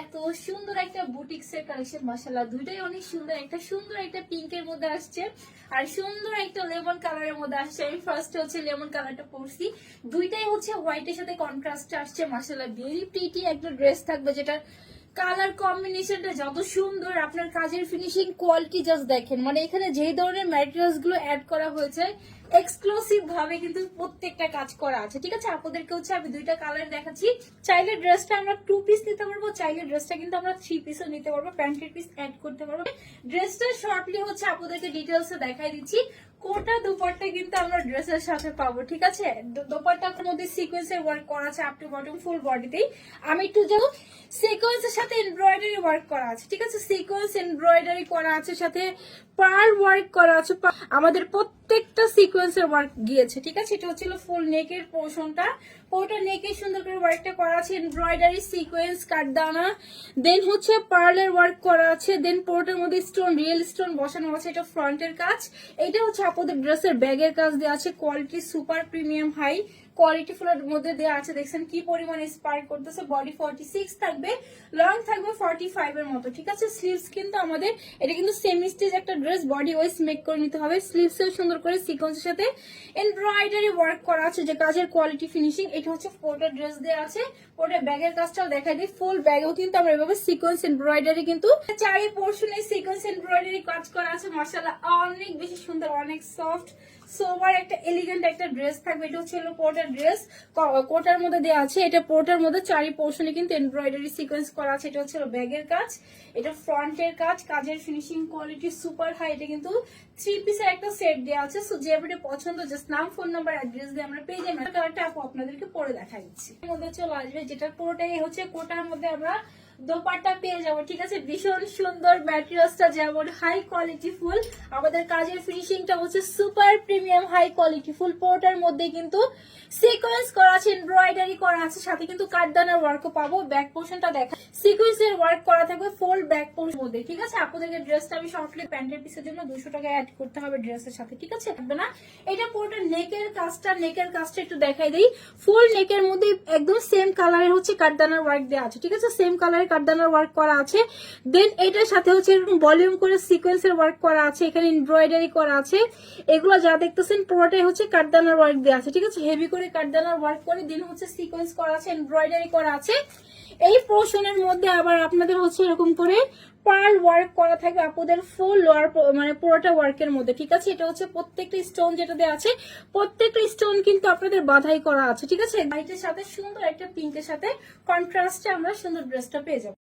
এত সুন্দর একটা বুটিক্সের কালেকশন, মাশাআল্লাহ দুইটাই অনেক সুন্দর। একটা সুন্দর একটা পিঙ্কের মধ্যে আসছে আর সুন্দর একটা লেমন কালারের মধ্যে আসছে। আমি ফার্স্ট হচ্ছে লেমন কালারটা পরছি, দুইটাই হচ্ছে হোয়াইটের সাথে কন্ট্রাস্ট আসছে। মাশাআল্লাহ ভেরি প্রিটি একটা ড্রেস থাকবে, যেটা কালার কম্বিনেশনটা যত সুন্দর, আপনার কাজের ফিনিশিং কোয়ালিটি জাস্ট দেখেন। মানে এখানে যেই ধরনের ম্যাটেরিয়ালস গুলো অ্যাড করা হয়েছে এক্সক্লুসিভ ভাবে কিন্তু প্রত্যেকটা কাজ করা আছে। ঠিক আছে, আপনাদেরকে হচ্ছে আমি দুইটা কালার দেখাচ্ছি। চাইলে ড্রেসটা আমরা 2 পিস নিতে পারবো, চাইলে ড্রেসটা কিন্তু আমরা 3 পিসও নিতে পারবো, প্যান্টের পিস অ্যাড করতে পারবো। ড্রেসটা শর্টলি হচ্ছে আপনাদেরকে ডিটেলসে দেখাই দিচ্ছি। কোটা দুপাট্টা কিন্তু আমরা ড্রেসের সাথে পাবো। ঠিক আছে, দুপাট্টার মধ্যে সিকোয়েন্সের ওয়ার্ক করা আছে আপ টু বটম ফুল বডিতেই। আমি একটু যাবো, সিকোয়েন্সের সাথে এমব্রয়ডারি ওয়ার্ক করা আছে। ঠিক আছে, সিকোয়েন্স এমব্রয়ডারি করা আছে, সাথে পার্ল ওয়ার্ক করা আছে। আমাদের প্রত্যেকটা সিকোয়েন্সের ওয়ার্ক গিয়েছে। ঠিক আছে, এটা হচ্ছিল ফুল নেকের পোর্শনটা, পুরোটা নেকে সুন্দর করে ওয়ার্কটা করা আছে, এমব্রয়ডারি সিকোয়েন্স কাটদানা, দেন হচ্ছে পার্লের ওয়ার্ক করা আছে, দেন পুরোটার মধ্যে স্টোন রিয়েল স্টোন বসানো আছে। এটা ফ্রন্টের কাজ, এটা হচ্ছে আপনাদের ড্রেসের ব্যাগের কাজ দেওয়া আছে। Quality super premium high quality ফুলের মধ্যে দেওয়া আছে। দেখছেন কি পরিমাণে স্পার্ক করতেছে। বডি 46 থাকবে, লং থাকবে 45 এর মতো। ঠিক আছে, স্লিভস কিন্তু আমাদের এটা কিন্তু সেমি স্টিচ একটা ড্রেস, বডি ওয়াইজ মেক করে নিতে হবে। স্লিভসেও সুন্দর করে সিকোয়েন্সের সাথে এমব্রয়ডারি ওয়ার্ক করা আছে, যে কাজের কোয়ালিটি ফিনিশিং। এটা হচ্ছে পুরোটা ড্রেস দেওয়া আছে। পুরোটা ব্যাগের কাজটাও দেখাই দিই। ফুল ব্যাগেও কিন্তু আমরা এভাবে সিকোয়েন্স এমব্রয়ডারি কিন্তু চারি পোর্শনে সিকোয়েন্স এমব্রয়ডারি কাজ করা আছে। মাশাআল্লাহ অনেক বেশি সুন্দর, অনেক সফট সোবার একটা এলিগেন্ট একটা ড্রেস থাকবে। এটা হচ্ছে পোর্টার ড্রেস, কোটার মধ্যে দেওয়া আছে। এটা পোর্টার মধ্যে চারি পোর্শনে কিন্তু এমব্রয়ডারি সিকোয়েন্স করা আছে। এটা হচ্ছে ব্যাগের কাজ, এটা ফ্রন্টের কাজ, কাজের ফিনিশিং কোয়ালিটি সুপার হাই। এটা কিন্তু 3 পিসের একটা সেট দেওয়া আছে। সো যে এবারে পছন্দ জাস্ট নাম ফোন নাম্বার অ্যাড্রেস দিয়ে আমরা পেয়ে যাই। কালারটা আপু আপনাদেরকে পরে দেখা দিচ্ছি। এর মধ্যে চলে আসবে, যেটা পুরোটাই হচ্ছে কোটার মধ্যে আমরা দোপাট্টা পেয়ে যাবো। ঠিক আছে, ভীষণ সুন্দর, ম্যাটেরিয়ালসটা যেমন হাই কোয়ালিটি ফুল, আমাদের কাজের ফিনিশিংটা হচ্ছে super premium high quality full. পোর্টার মধ্যে কিন্তু সিকোয়েন্স করা আছে, এমব্রয়ডারি করা আছে, সাথে কিন্তু কাটদানার ওয়ার্কও পাবো। ব্যাক পোর্শনটা দেখা সিকোয়েন্সের ওয়ার্ক করা থাকবে ফুল ব্যাক পোর্শন মধ্যে। ঠিক আছে, আপনাদেরকে ড্রেসটা আমি শর্টলি প্যান্টের পিসের জন্য 200 টাকা অ্যাড করতে হবে ড্রেসের সাথে। ঠিক আছে, থাকবে না। এটা পুরোটা নেকের কাজটা একটু দেখাই দিই। ফুল নেকের মধ্যে একদম সেম কালারের হচ্ছে কাটদানার ওয়ার্ক দেওয়া আছে। ঠিক আছে, সেম কালারের কাটদানার ওয়ার্ক করা আছে। দেন এটার সাথে হচ্ছে এরকম ভলিউম করে সিকোয়েন্সের ওয়ার্ক করা আছে, এখানে এমব্রয়ডারি করা আছে। এগুলো যা দেখতেছেন পুরোটাই হচ্ছে কাটদানার ওয়ার্ক দেওয়া আছে। ঠিক আছে, হেভি করে কাটদানার ওয়ার্ক করে দেন হচ্ছে সিকোয়েন্স করা আছে, এমব্রয়ডারি করা আছে। এই পোর্শনের মধ্যে আবার আপনাদের হচ্ছে এরকম করে পার্ল ওয়ার্ক করা থাকবে আপনাদের ফুল লোয়ার মানে পুরোটা ওয়ার্কের মধ্যে। ঠিক আছে, এটা হচ্ছে প্রত্যেকটা স্টোন যেটা দেওয়া আছে, প্রত্যেকটা স্টোন কিন্তু আপনাদের বাধাই করা আছে। ঠিক আছে, হোয়াইটের সাথে সুন্দর একটা পিঙ্কের সাথে কন্ট্রাস্টে আমরা সুন্দর ড্রেসটা পেয়ে যাবো।